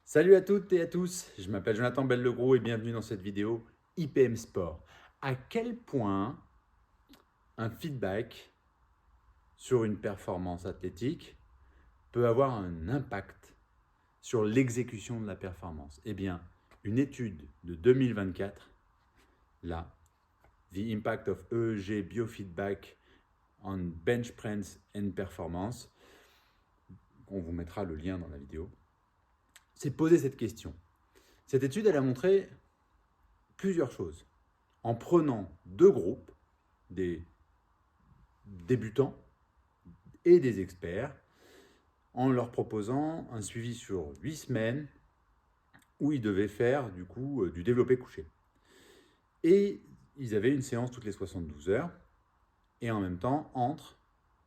Salut à toutes et à tous, je m'appelle Jonathan Bellegros et bienvenue dans cette vidéo IPM Sport. À quel point un feedback sur une performance athlétique peut avoir un impact sur l'exécution de la performance? Eh bien, une étude de 2024, là, The Impact of EEG Biofeedback on Bench Press and Performance, on vous mettra le lien dans la vidéo, s'est posé cette question. Cette étude, elle a montré plusieurs choses. En prenant deux groupes, des débutants et des experts, en leur proposant un suivi sur 8 semaines où ils devaient faire du coup du développé couché. Et ils avaient une séance toutes les 72 heures et en même temps,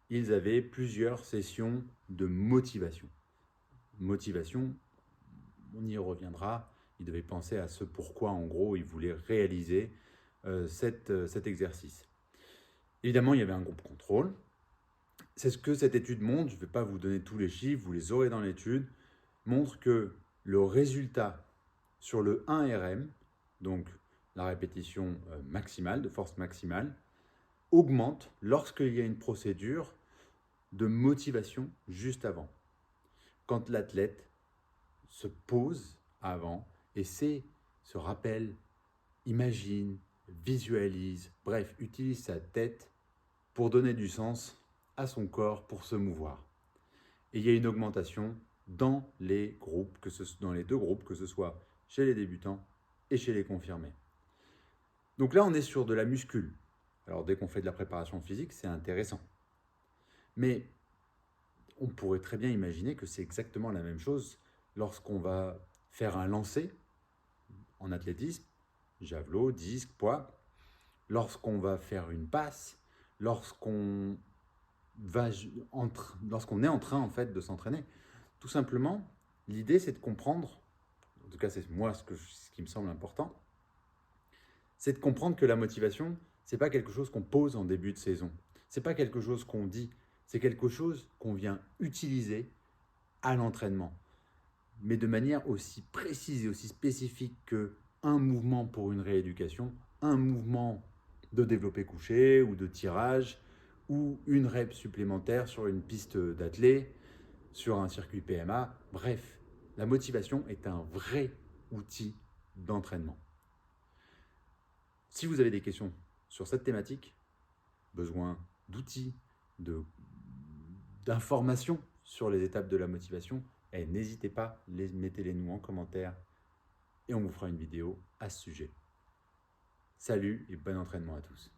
ils avaient plusieurs sessions de motivation. Motivation, on y reviendra, ils devaient penser à ce pourquoi en gros ils voulaient réaliser cet exercice. Évidemment, il y avait un groupe contrôle. C'est ce que cette étude montre, je ne vais pas vous donner tous les chiffres, vous les aurez dans l'étude, montre que le résultat sur le 1RM, donc la répétition maximale, de force maximale, augmente lorsqu'il y a une procédure de motivation juste avant. Quand l'athlète se pose avant et se rappelle, imagine, visualise, bref, utilise sa tête pour donner du sens à son corps pour se mouvoir. Et il y a une augmentation dans les groupes, dans les deux groupes, que ce soit chez les débutants et chez les confirmés. Donc là, on est sur de la muscule. Alors dès qu'on fait de la préparation physique, c'est intéressant. Mais on pourrait très bien imaginer que c'est exactement la même chose lorsqu'on va faire un lancer en athlétisme, javelot, disque, poids, lorsqu'on va faire une passe, lorsqu'on est en train en fait de s'entraîner. Tout simplement, l'idée c'est de comprendre, en tout cas c'est moi ce qui me semble important, c'est de comprendre que la motivation, c'est pas quelque chose qu'on pose en début de saison. C'est pas quelque chose qu'on dit, c'est quelque chose qu'on vient utiliser à l'entraînement. Mais de manière aussi précise et aussi spécifique que un mouvement pour une rééducation, un mouvement de développé couché ou de tirage, ou une rep supplémentaire sur une piste d'athlé, sur un circuit PMA. Bref, la motivation est un vrai outil d'entraînement. Si vous avez des questions sur cette thématique, besoin d'outils, d'informations sur les étapes de la motivation, n'hésitez pas, mettez-les nous en commentaire et on vous fera une vidéo à ce sujet. Salut et bon entraînement à tous.